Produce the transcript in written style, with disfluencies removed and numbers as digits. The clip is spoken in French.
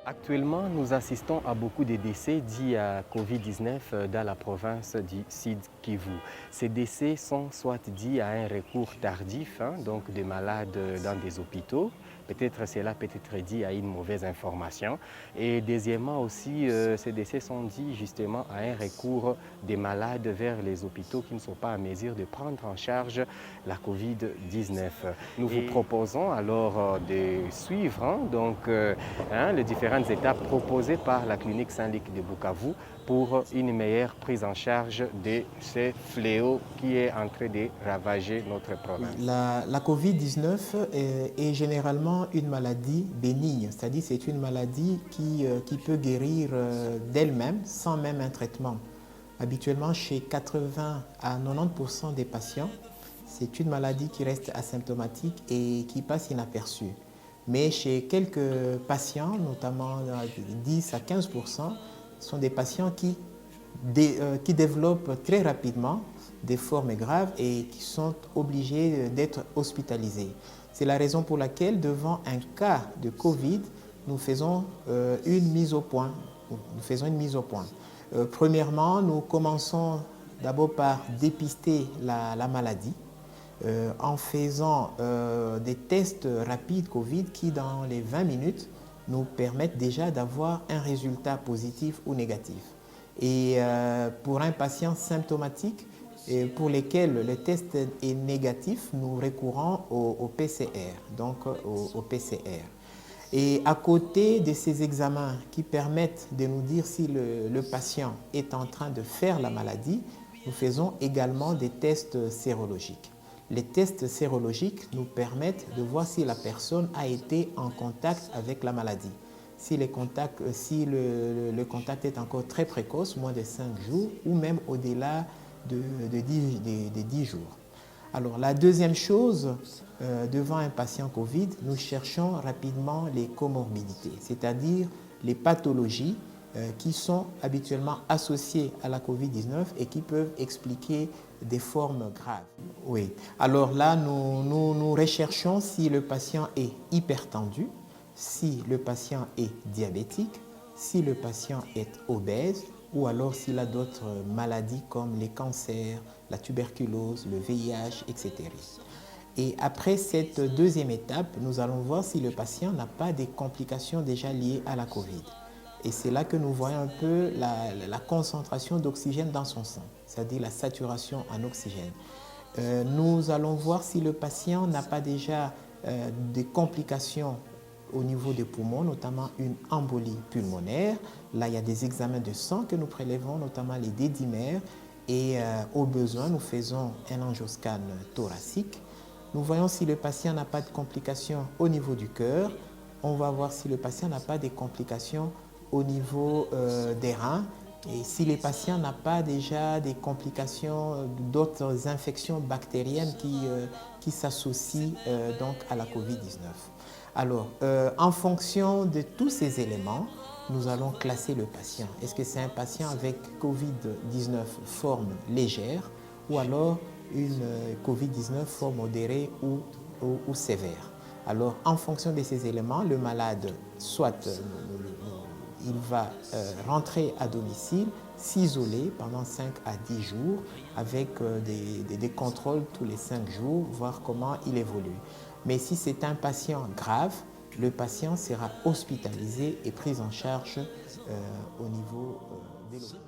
Actuellement, nous assistons à beaucoup de décès dits à Covid-19 dans la province du Sud Kivu. Ces décès sont soit dits à un recours tardif, donc des malades dans des hôpitaux. Peut-être cela peut être dit à une mauvaise information. Et deuxièmement aussi, ces décès sont dus justement à un recours des malades vers les hôpitaux qui ne sont pas en mesure de prendre en charge la Covid-19. Nous vous proposons alors de suivre les différentes étapes proposées par la clinique Saint-Luc de Bukavu pour une meilleure prise en charge de ce fléau qui est en train de ravager notre province. La Covid-19 est généralement une maladie bénigne, c'est-à-dire c'est une maladie qui peut guérir d'elle-même sans même un traitement. Habituellement, chez 80 à 90% des patients, c'est une maladie qui reste asymptomatique et qui passe inaperçue. Mais chez quelques patients, notamment 10 à 15%, sont des patients qui développent très rapidement des formes graves et qui sont obligés d'être hospitalisés. C'est la raison pour laquelle, devant un cas de Covid, nous faisons une mise au point. Premièrement, nous commençons d'abord par dépister la maladie en faisant des tests rapides Covid qui, dans les 20 minutes, nous permettent déjà d'avoir un résultat positif ou négatif. Et pour un patient symptomatique, pour lesquels le test est négatif, nous recourons au PCR, Et à côté de ces examens qui permettent de nous dire si le patient est en train de faire la maladie, nous faisons également des tests sérologiques. Les tests sérologiques nous permettent de voir si la personne a été en contact avec la maladie. Si le contact est encore très précoce, moins de 5 jours, ou même au-delà de 10 jours. Alors, la deuxième chose, devant un patient Covid, nous cherchons rapidement les comorbidités, c'est-à-dire les pathologies qui sont habituellement associées à la Covid-19 et qui peuvent expliquer des formes graves. Oui. Alors là, nous recherchons si le patient est hypertendu, si le patient est diabétique, si le patient est obèse ou alors s'il a d'autres maladies comme les cancers, la tuberculose, le VIH, etc. Et après cette deuxième étape, nous allons voir si le patient n'a pas des complications déjà liées à la COVID. Et c'est là que nous voyons un peu la concentration d'oxygène dans son sang, c'est-à-dire la saturation en oxygène. Nous allons voir si le patient n'a pas déjà des complications au niveau des poumons, notamment une embolie pulmonaire. Là, il y a des examens de sang que nous prélevons, notamment les dédimères. Et au besoin, nous faisons un angioscan thoracique. Nous voyons si le patient n'a pas de complications au niveau du cœur. On va voir si le patient n'a pas de complications au niveau des reins. Et si le patient n'a pas déjà des complications d'autres infections bactériennes qui s'associent donc à la COVID-19. Alors, en fonction de tous ces éléments, nous allons classer le patient. Est-ce que c'est un patient avec COVID-19 forme légère ou alors une COVID-19 forme modérée ou sévère? Alors, en fonction de ces éléments, le malade, soit il va rentrer à domicile, s'isoler pendant 5 à 10 jours avec des contrôles tous les 5 jours, voir comment il évolue. Mais si c'est un patient grave, le patient sera hospitalisé et pris en charge au niveau de l'hôpital.